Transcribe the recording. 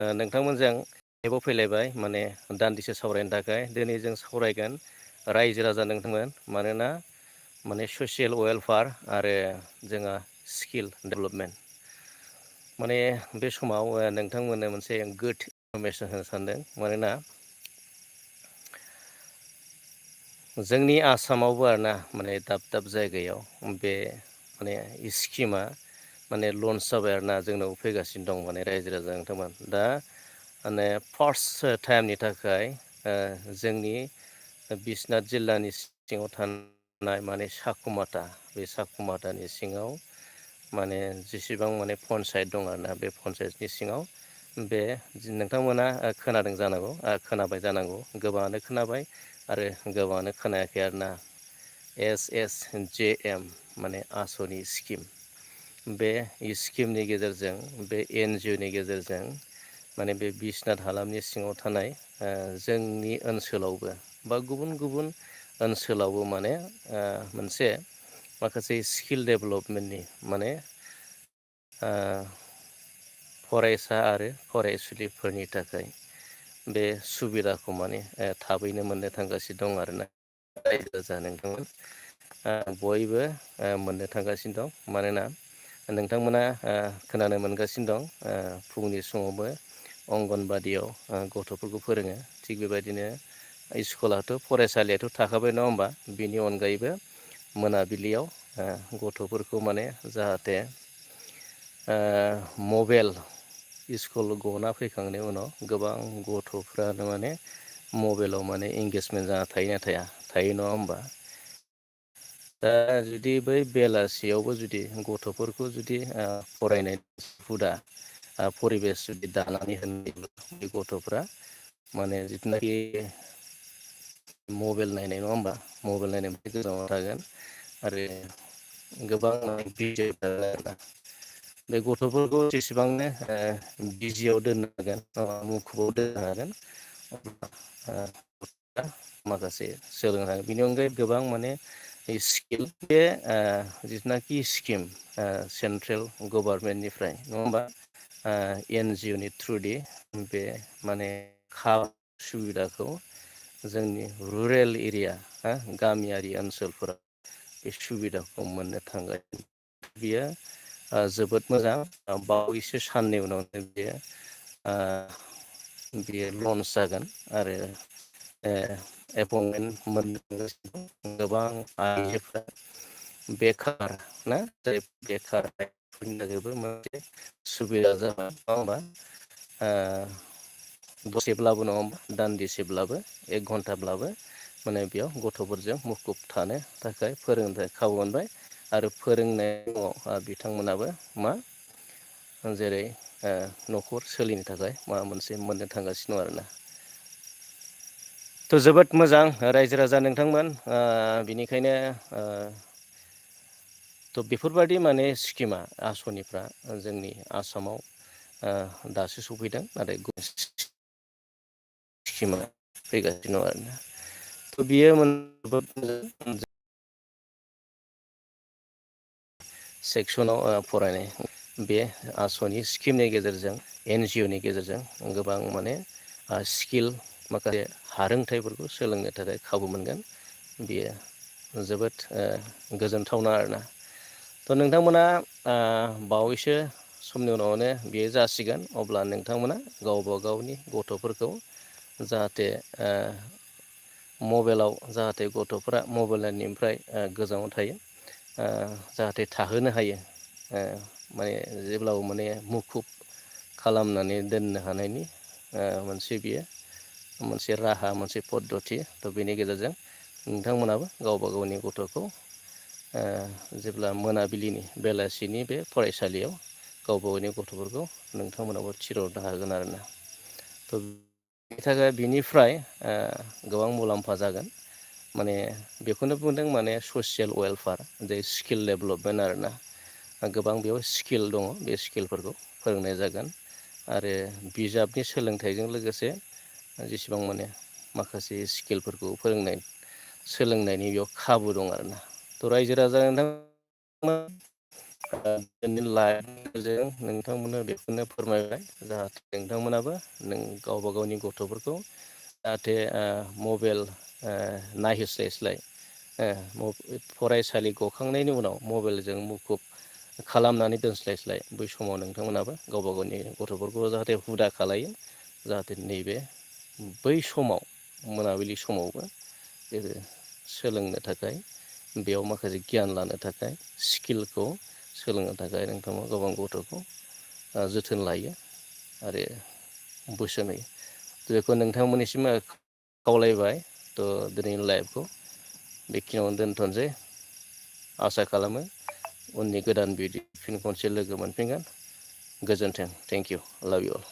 नोंथांमोनजों एबाव फैलायबाय माने दान्दिसे सावरायनो थाखाय दिनै जों सावरायगोन रायजो राजा नोंथांमोन मानोना माने ससियेल वेलफेयार आरो जोंहा स्किल डेभेलपमेन्ट माने बे समाव नोंथांमोननो मोनसे गुड इनफरमेसन होनो सानदों मानोना जोंनि आसामावबो आरोना माने दाब दाब जायगायाव बे माने स्किमा माने लन्च जाबाय आरोना जोंनाव फैगासिनो दं माने रायजो राजा नोंथांमोन दा माने फार्स्ट टाइमनि थाखाय जोंनि बिश्वनाथ जिल्लानि सिङाव थानाय माने साकुमाथा बे साकुमाथानि सिङाव माने जेसेबां माने पन्सायत दं आरोना बे पन्सायतनि सिङाव बे नोंथांमोना खोनादों जानांगौ खोनाबाय जानांगौ गोबाङानो खोनाबाय आरो गोबाङानो खोनायाखै आरोना SSJM माने आसनि स्किम बे स्किमनि गेजेरजों बे NGOनि गेजेरजों माने बे बिश्वनाथ हालामनि सिङाव थानाय जोंनि ओनसोलावबो बा गुबुन गुबुन ओनसोलावबो माने मोनसे माखासे स्किल डेभेलपमेन्टनि माने फरायसा आरो फरायसुलिफोरनि थाखाय बे सुबिदाखौ माने थाबैनो मोननो थांगासिनो दं आरोना रायजो राजा नोंथांमोन बयबो मोननो थांगासिनो दं मानोना नोंथांमोना खोनानो मोनगासिनो दं फुंनि समावबो अंगनबादियाव गथ'फोरखौ फोरोङो थिग बेबायदिनो स्कुलाथ' फरायसालियाथ' थाखाबाय नङा होमबा बिनि अनगायैबो मोनाबिलियाव गथ'फोरखौ माने जाहाथे मबाइल स्कुल गना फैखांनायनि उनाव गोबां गथ'फ्रानो माने मबाइलाव माने एंगेजमेन्ट जाना थायो नङा होमबा दा जुदि बै बेलासियावबो जुदि गथ'फोरखौ जुदि फरायनाय हुदा परिबेस जुदि दानानै होनोब्ला बे गथ'फ्रा माने जिथुनाखि मबाइल नायनाय नङा होमबा मबाइल नायनायनिफ्राय गोजानाव थागोन आरो गोबां आरोना बे गथ'फोरखौ जेसेबांनो बिजियाव दोननो हागोन मुखुबाव दोननो हागोन माखासे सोलोंनो हागोन बेनि अनगायै गोबां माने स्किल बे जिथुनाखि स्किम सेन्ट्रेल गभारनमेन्टनिफ्राय नङा होमबा NGOनि थ्रुयै बे माने सुबिदाखौ जोंनि रुरेल एरिया गामियारि ओनसोलफोराव बे सुबिदाखौ मोननो थांगासिनो बियो जोबोद मोजां बावैसो साननि उनावनो बियो लन्च जागोन आरो एपइन्टमेन्ट मोननो गोबां आइजोफ्रा बेखार ना जाय बेखारफोरनि थाखायबो मोनसे सुबिदा जाबाय नङा होमबा दसेब्लाबो नङा होमबा दान्दिसेब्लाबो 1 घन्टाब्लाबो माने बेयाव गथ'फोरजों मुखुब थानो थाखाय फोरोंनो थाखाय खाबु मोनबाय आरो फोरोंनाय समाव बिथांमोनाबो मा जेरै न'खर सोलिनो थाखाय माबा मोनसे मोननो थांगासिनो दं आरोना थ' जोबोद मोजां रायजो राजा नोंथांमोन बिनिखायनो थ' बेफोरबादि माने स्किमा आसनिफ्रा जोंनि आसामाव दासो सफैदों नाथाय स्किमा फैगासिनो दं आरोना थ' बियो सेक्सनाव फरायनाय बे आसनि स्किमनि गेजेरजों NGOनि गेजेरजों गोबां माने स्किल माखासे हारोंथाइफोरखौ सोलोंनो थाखाय खाबु मोनगोन बियो जोबोद गोजोनथावना आरोना थ' नोंथांमोना बावैसो समनि उनावनो बेयो जासिगोन अब्ला नोंथांमोना गावबा गावनि गथ'फोरखौ जाहाथे मबाइलाव जाहाथे गथ'फ्रा मबाइल नायनायनिफ्राय गोजानाव थायो जाहाथे थाहोनो हायो माने जेब्लाबो माने मुखुब खालामनानै दोननो हानायनि मोनसे बियो मोनसे राहा मोनसे पद्धति थ' बेनि गेजेरजों नोंथांमोनाबो गावबा गावनि गथ'खौ जेब्ला मोनाबिलिनि बेलासिनि बे फरायसालियाव गावबा गावनि गथ'फोरखौ नोंथांमोनाबो थिनहरनो हागोन आरोना थ' बेनि थाखाय बिनिफ्राय गोबां मुलाम्फा जागोन माने बेखौनो बुंदों माने ससियेल वेलफेयार जे स्किल डेभेलपमेन्ट आरोना गोबां बेयाव स्किल दङ बे स्किलफोरखौ फोरोंनाय जागोन आरो बिजाबनि सोलोंथाइजों लोगोसे जेसेबां माने माखासे स्किलफोरखौ सोलोंनायनि बेयाव खाबु दं आरोना थ' रायजो राजा नोंथां दिनैनि लाइभजों नोंथांमोननो बेखौनो फोरमायबाय जाहाथे नोंथांमोनाबो गावबा गावनि गथ'फोरखौ जाहाथे मबाइल नायहोस्लायस्लाय फरायसालि गखांनायनि उनाव मबाइलजों मुखुब खालामनानै दोनस्लायस्लाय बै समाव नोंथांमोनाबो गावबा गावनि गथ'फोरखौ जाहाथे हुदा खालायो जाहाथे नैबे बै समाव मोनाबिलि समावबो सोलोंनो थाखाय बेयाव माखासे गियान लानो थाखाय स्किलखौ सोलोंनो थाखाय नोंथांमोना गोबां गथ'खौ जोथोन लायो आरो बोसोन होयो बेखौ नोंथांमोननिसिम खावलायबाय थ' दिनैनि लाइभखौ बेखिनियावनो दोनथ'नोसै आसा खालामो उननि गोदान भिडिअ फिन खनसे लोगो मोनफिनगोन गोजोन्थों थेंक इउ लाभ इउ अल